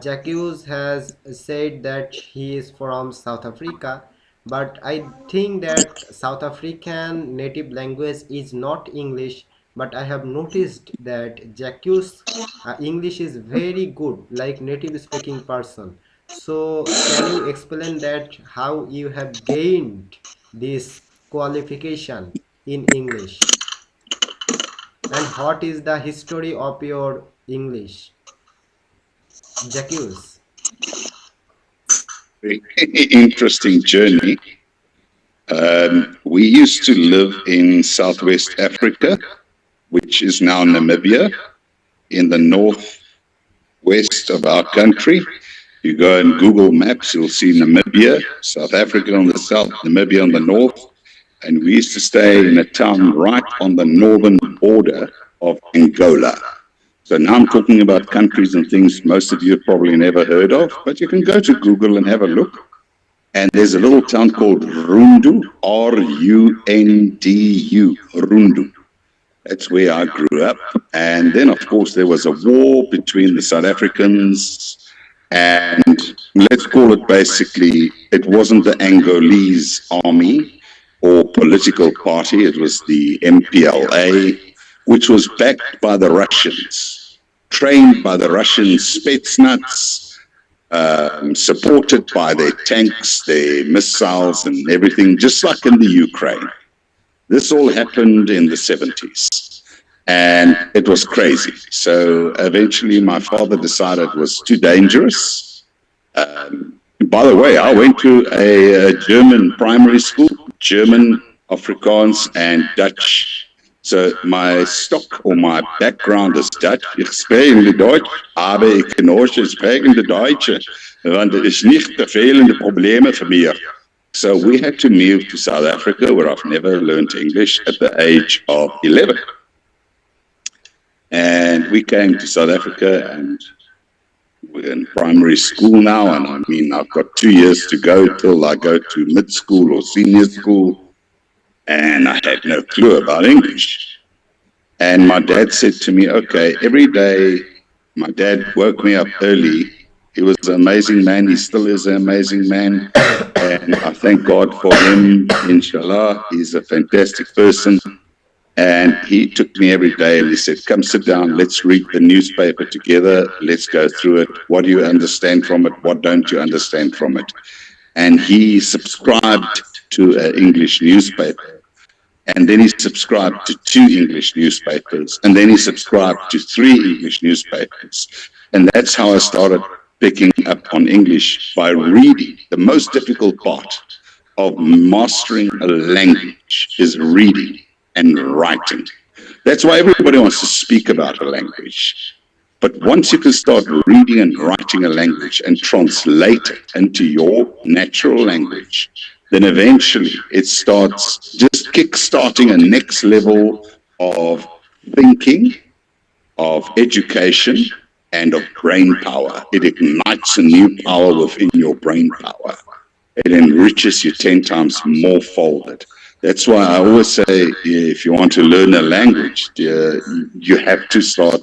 Jacques has said that he is from South Africa, but I think that South African native language is not English. But I have noticed that Jacques English is very good, like native speaking person. So, can you explain that how you have gained this qualification in English, and what is the history of your English, Jacques? Very interesting journey. We used to live in Southwest Africa, which is now Namibia, in the northwest of our country. You go and Google Maps, you'll see Namibia, South Africa on the south, Namibia on the north. And we used to stay in a town right on the northern border of Angola. So now I'm talking about countries and things most of you have probably never heard of, but you can go to Google and have a look. And there's a little town called Rundu, Rundu, Rundu. That's where I grew up. And then, of course, there was a war between the South Africans and, let's call it basically, it wasn't the Angolese army or political party, it was the MPLA, which was backed by the Russians, trained by the Russian Spetsnaz, supported by their tanks, their missiles and everything, just like in the Ukraine. This all happened in the 70s, and it was crazy. So eventually my father decided it was too dangerous. By the way, I went to a German primary school, German, Afrikaans, and Dutch. So my stock or my background is Dutch. Ik spreek Deutsch, aber ik kan ook spreken Duits, want er is niet vervelende problemen voor mij. So we had to move to South Africa, where I've never learned English, at the age of 11. And we came to South Africa, and we're in primary school now. And I mean, I've got 2 years to go till I go to mid-school or senior school. And I had no clue about English. And my dad said to me, okay, every day, my dad woke me up early. He was an amazing man. He still is an amazing man. And I thank God for him, inshallah. He's a fantastic person. And he took me every day and he said, come sit down, let's read the newspaper together. Let's go through it. What do you understand from it? What don't you understand from it? And he subscribed to an English newspaper. And then he subscribed to 2 English newspapers. And then he subscribed to 3 English newspapers. And that's how I started picking up on English, by reading. The most difficult part of mastering a language is reading and writing. That's why everybody wants to speak about a language. But once you can start reading and writing a language and translate it into your natural language, then eventually it starts just kick-starting a next level of thinking, of education, and of brain power. It ignites a new power within your brain power. It enriches you 10 times more folded. That's why I always say, if you want to learn a language, you have to start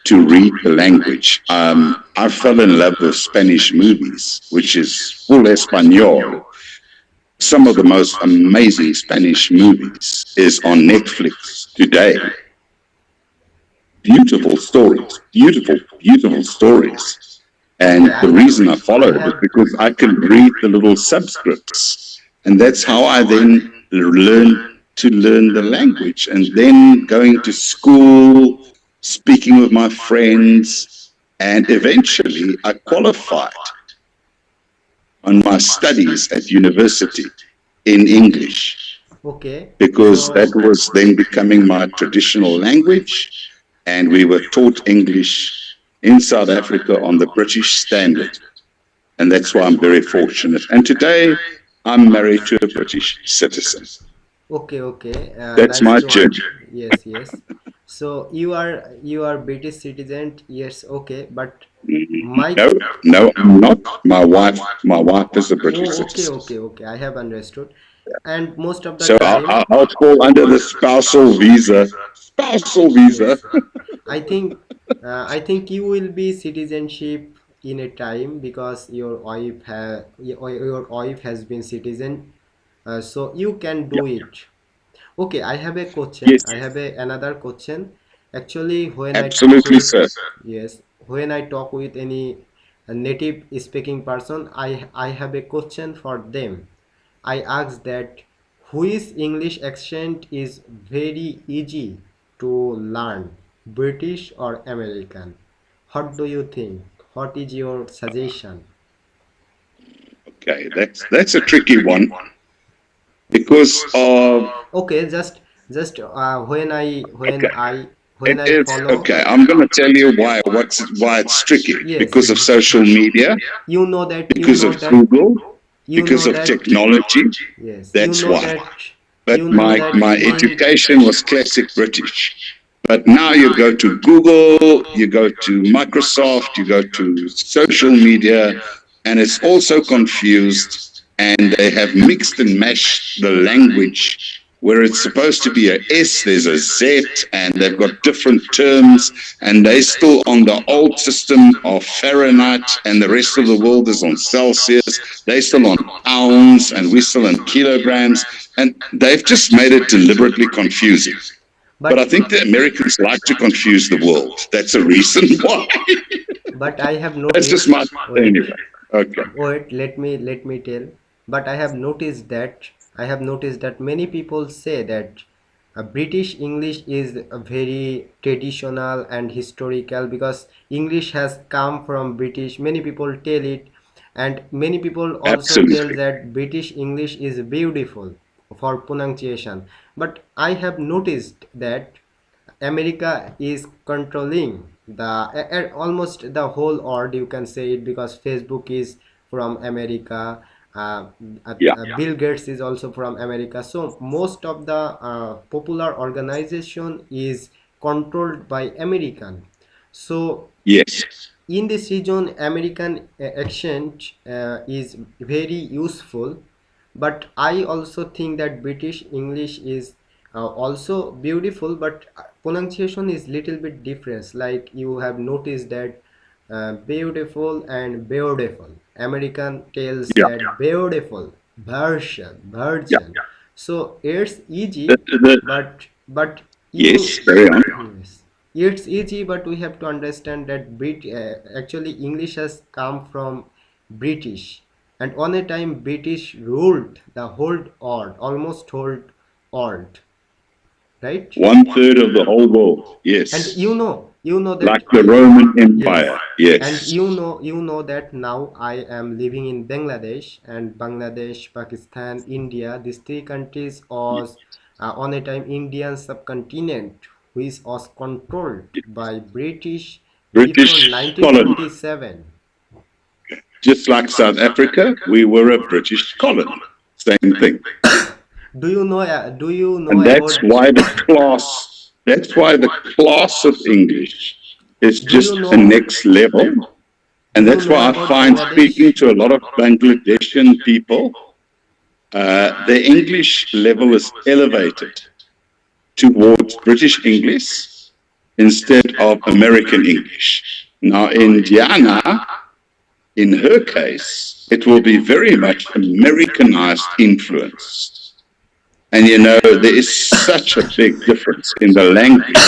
to read the language. I fell in love with Spanish movies, which is full Espanol. Some of the most amazing Spanish movies is on Netflix today. Beautiful stories, beautiful stories. And the reason I follow it is because I can read the little subscripts. And that's how I then learn the language. And then going to school, speaking with my friends, and eventually I qualified on my studies at university in English. Okay. Because that was then becoming my traditional language. And we were taught English in South Africa on the British standard. And that's why I'm very fortunate. And today, I'm married to a British citizen. Okay. That's my journey. Yes. So you are British citizen. Yes, okay. But my No, I'm not. My wife is a British citizen. okay. I have understood. And most of the So time, I'll fall under the spousal visa. Spousal visa. yes, I think you will be citizenship in a time because your wife has been citizen, so you can Yeah. do it. Okay, I have a question. Yes. I have another question. Actually, when I talk Absolutely, with, sir. yes, when I talk with any native speaking person, I have a question for them. I ask that which English accent is very easy to learn, British or American? What do you think? What is your suggestion? Okay, that's a tricky one because Okay, just okay, when I it's follow. okay. I'm going to tell you why it's tricky Yes, because of yes. social media, You know that you because know of that Google, you because know of that technology. yes, That's why. But you know my that education was classic British. But now you go to Google, you go to Microsoft, you go to social media, and it's also confused. And they have mixed and mashed the language where it's supposed to be a S, there's a Z, and they've got different terms, and they're still on the old system of Fahrenheit, and the rest of the world is on Celsius. They're still on pounds, and we're still on kilograms, and they've just made it deliberately confusing. But I but think the Americans like to confuse the world. That's a reason why. but I have That's just noticed. my Wait, anyway. Okay. wait. Let me tell. But I have noticed that many people say that British English is very traditional and historical because English has come from British. Many people tell it, and many people also tell Absolutely. that British English is beautiful for pronunciation. But I have noticed that America is controlling almost the whole world, you can say it, because Facebook is from America. uh, Yeah. Bill Gates is also from America, so most of the popular organization is controlled by American. So Yes. in this region, American accent is very useful, but I also think that British English is also beautiful, but pronunciation is little bit different. Like you have noticed that beautiful and beautiful, American tells Yeah. that beautiful Yeah. virgin. So it's The, easy, the, but you yes. Carry on. yes, it's easy, but we have to understand that actually English has come from British, and on a time British ruled the whole world, almost whole world, right? One third of the whole world. And Yes. you know Like that the Roman yes, Empire. and Yes. you know that now I am living in Bangladesh, and Bangladesh, Pakistan, India, these three countries was on a time Indian subcontinent, which was controlled by British before British colony. 1947. Just like South Africa, we were a British colony. Same thing. Do you know And about that's why the class of English is do you just a know next level. do And you that's know why I about find speaking Bangladesh? to a lot of Bangladeshian people, the English level is elevated towards British English instead of American English. Now, in Diana, in her case, it will be very much Americanized influence. And you know, there is such a big difference in the language.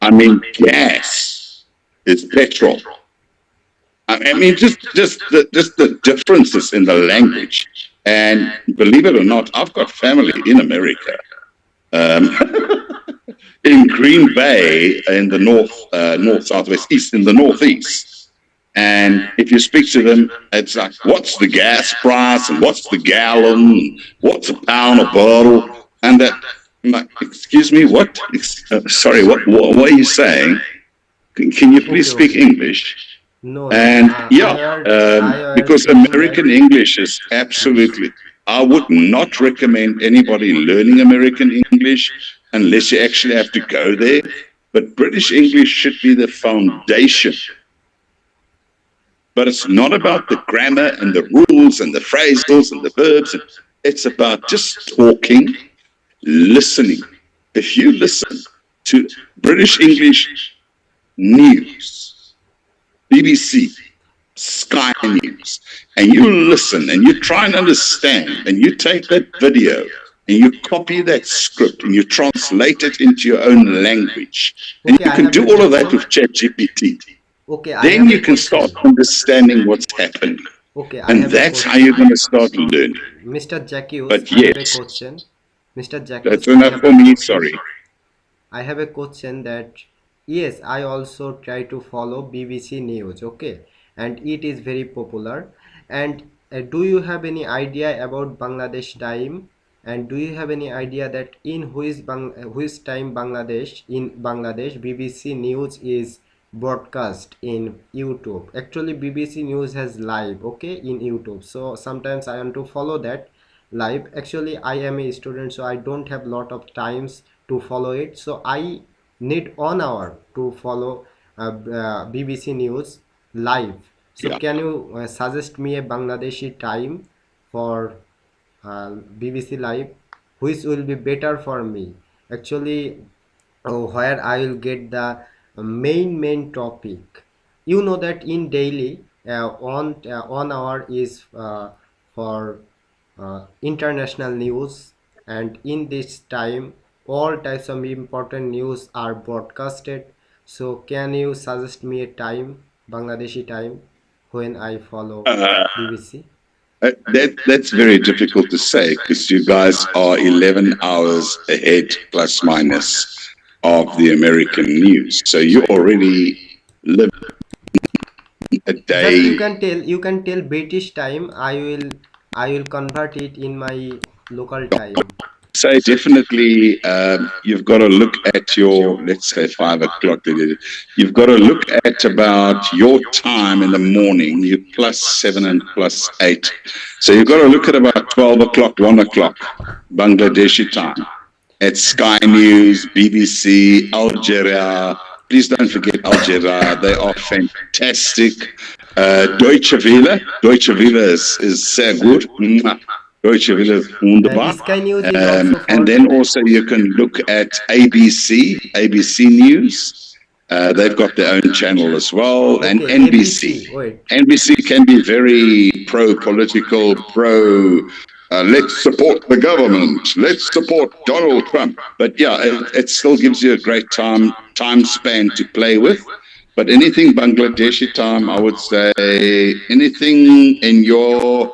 I mean, gas is petrol. I mean, just the differences in the language. And believe it or not, I've got family in America, um, in Green Bay, in the north, southwest, east, in the northeast. And if you speak to them, it's like, what's the gas price and what's the gallon? And what's a pound a bottle? And that, I'm like, excuse me, what? Sorry, what are you saying? Can you please Okay, speak okay. English? No, no. And yeah, I heard because people like. American English is absolutely, I would not recommend anybody learning American English unless you actually have to go there. But British English should be the foundation. But it's not about the grammar and the rules and the phrasals and the verbs. It's about just talking, listening. If you listen to British English news, BBC, Sky News, and you listen and you try and understand, and you take that video and you copy that script and you translate it into your own language, and Okay, you I can have a do all of that question. with ChatGPT, Okay, I then have a you can start question. understanding what's happening. Okay, I And have a that's how you're question. going to start learning. Mr. Jacques, But I have a yes, question. Mr. Jacques, that's I enough have a for me. question. Sorry. I have a question that yes, I also try to follow BBC News, okay, and it is very popular. And do you have any idea about Bangladesh time? And do you have any idea that in which time Bangladesh BBC News is broadcast in YouTube? Actually, BBC News has live, okay, in YouTube. So sometimes I want to follow that live. Actually, I am a student, so I don't have lot of times to follow it, so I need 1 hour to follow BBC News live. So Yeah. can you suggest me a Bangladeshi time for BBC live, which will be better for me? Actually, where I will get the main topic. You know that in daily, one hour is for international news, and in this time all types of important news are broadcasted. So can you suggest me a time, Bangladeshi time, when I follow Uh, BBC? that's very difficult to say because you guys are 11 hours ahead, plus minus, of the American news. So you already live a Just day. you can tell British time. I will convert it in my local time. Say definitely, you've got to look at your, let's say, 5 o'clock. You've got to look at about your time in the morning. You plus 7 and plus 8. So you've got to look at about 12 o'clock, 1 o'clock, Bangladeshi time. At Sky News, BBC, Al Jazeera. Please don't forget Al Jazeera. They are fantastic. Deutsche Welle. Deutsche Welle is sehr gut. Deutsche Welle is wunderbar. Sky News is also And for. then also you can look at ABC News. They've got their own channel as well, and Okay, NBC. ABC. Wait. NBC can be very pro-political, let's support the government, let's support Donald Trump. But yeah, it still gives you a great time span to play with. But anything Bangladeshi time, I would say anything in your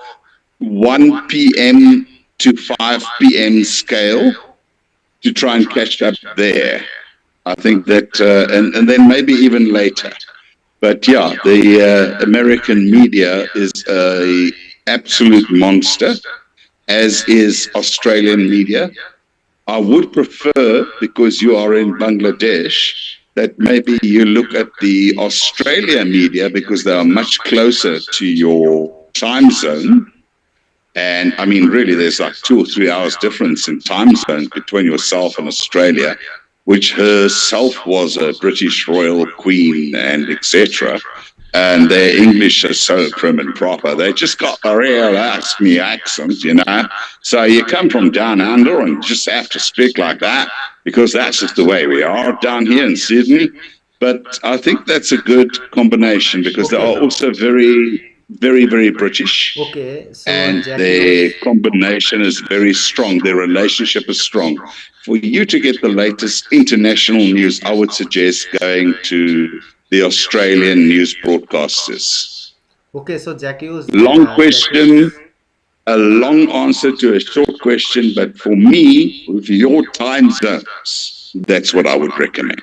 1 p.m. to 5 p.m. scale to try and catch up there. I think that, and then maybe even later. But yeah, the American media is a absolute monster, as is Australian media. I would prefer, because you are in Bangladesh, that maybe you look at the Australia media because they are much closer to your time zone. And I mean, really, there's like 2 or 3 hours difference in time zone between yourself and Australia, which herself was a British royal queen and etc. And their English is so prim and proper. They just got a real ask me accent, you know. So you come from down under and just have to speak like that because that's just the way we are down here in Sydney. But I think that's a good combination because they are Okay. also very British, Okay, so and their Jacques. combination is very strong. Their relationship is strong. For you to get the latest international news, I would suggest going to the Australian news broadcasters. Okay, so Long question, Jacques. a long answer to a short question, but for me, with your time zones, that's what I would recommend.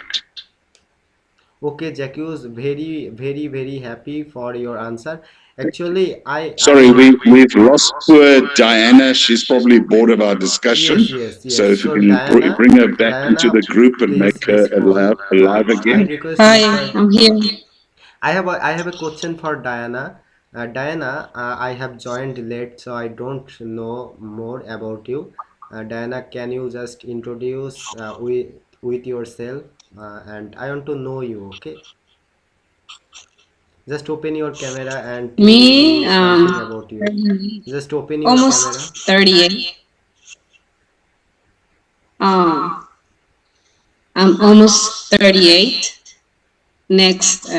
Okay, Jacques, very happy for your answer. Actually, Sorry, we've lost poor Diana. She's probably bored of our discussion. yes. So if we So can bring her back into the group and make please her respond. alive I again. request you, Hi, sir. I'm here. I have a question for Diana. Diana, I have joined late, so I don't know more about you. Diana, can you just introduce with yourself? And I want to know you. Okay, just open your camera and tell Me, me something about you. Just open your camera. almost 38. Um, I'm almost 38 next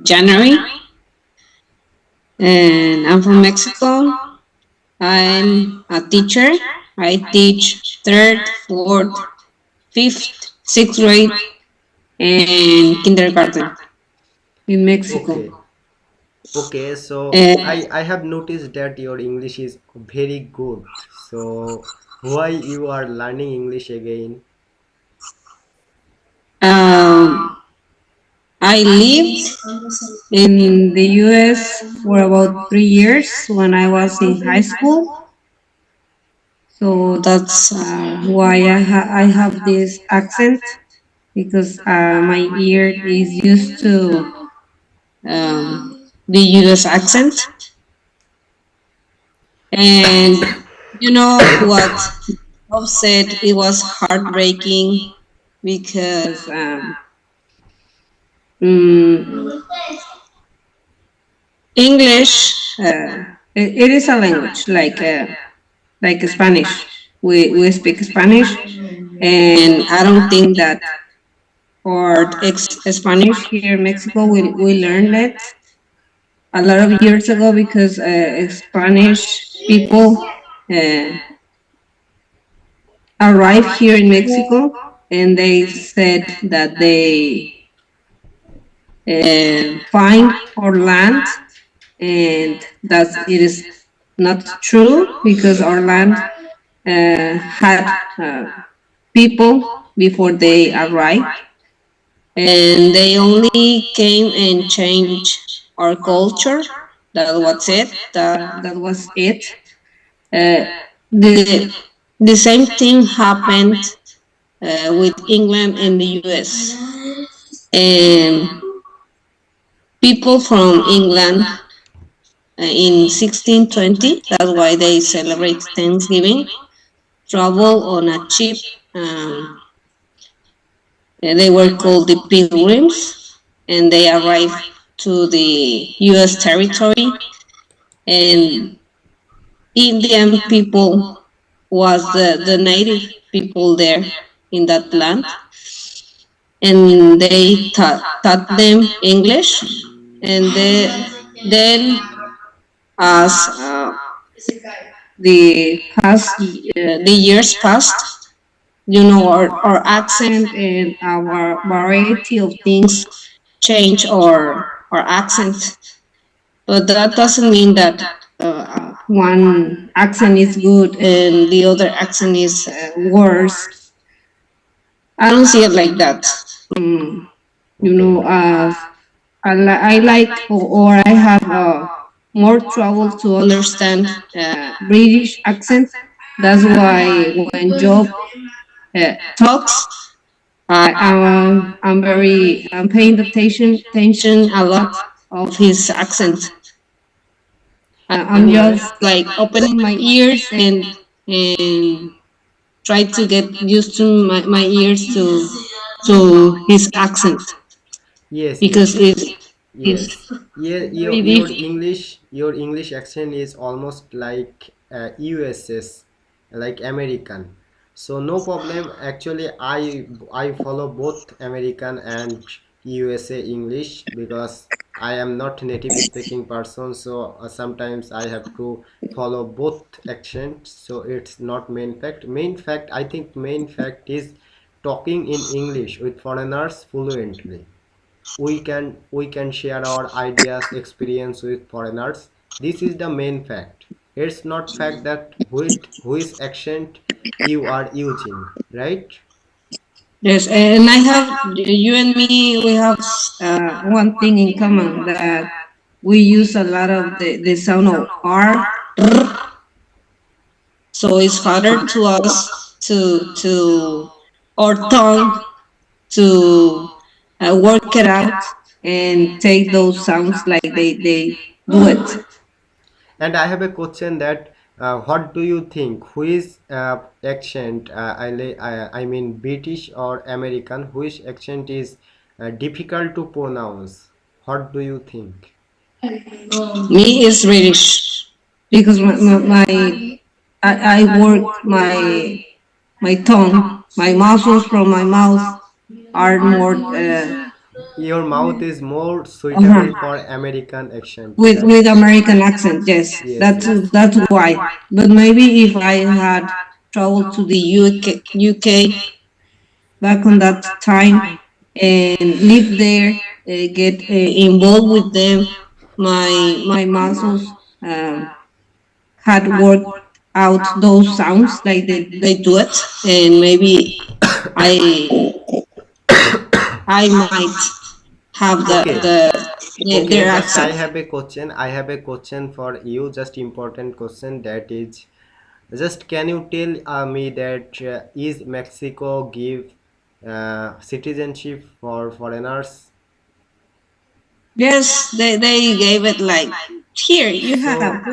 January. and I'm from Mexico. I'm a teacher. I teach third, fourth, fifth, sixth grade, and kindergarten in Mexico. Okay. Okay, so Uh, I have noticed that your English is very good. So why you are learning English again? um, I lived in the US for about 3 years when I was in high school. So that's why I have this accent because my ear is used to the US accent. And you know what Bob said? It was heartbreaking because mm, English, it is a language like Spanish. We speak Spanish, and I don't think that for Spanish here in Mexico we learned it a lot of years ago because Spanish people uh, arrived here in Mexico and they said that they find our land, and that it is not true because our land had people before they arrived, and they only came and changed our culture. That was it. That was it. Uh, the the same thing happened with England and the US. And people from England in 1620, that's why they celebrate Thanksgiving, travel on a ship. They were called the Pilgrims, and they arrived to the US territory. And Indian people was the native people there in that land, and they taught them English. And then, as the years passed, you know, our accent and our variety of things change our accent. But that doesn't mean that one accent is good and the other accent is worse. I don't see it like that. Um, you know, Okay. as I like or I have more trouble to understand British accent. That's why when Job talks, I'm paying attention a lot of his accent. I'm Anyway, just like opening my ears and try to get used to my ears to his accent yes, because yes. it's Yes, yeah, very different. Your English accent is almost like USS, like American. So no problem. Actually, I follow both American and USA English because I am not native speaking person. So sometimes I have to follow both accents. So it's not main fact. Main fact, I think main fact is talking in English with foreigners fluently. We can share our ideas experience with foreigners. This is the main fact. It's not fact that whose accent you are using, right? Yes, and I have you and me. We have one thing in common that we use a lot of the sound of R, so it's harder to us to our tongue to work it out and take those sounds like they do it. And I have a question that what do you think who is accent I mean British or American, which accent is difficult to pronounce? What do you think? Me is British because I work my tongue, my muscles from my mouth are more. Your mouth is more Uh-huh. suitable for American accent. With American accent, yes, Yes, yes. that's why. But maybe if I had traveled to the UK back on that time and lived there, get involved with them, my muscles had worked out those sounds like they do it, and maybe I I might have Okay. Okay, their just I accent. have a question. I have a question for you. Just important question, that is, just can you tell me that is Mexico give citizenship for foreigners? Yes, they gave it like here you So have.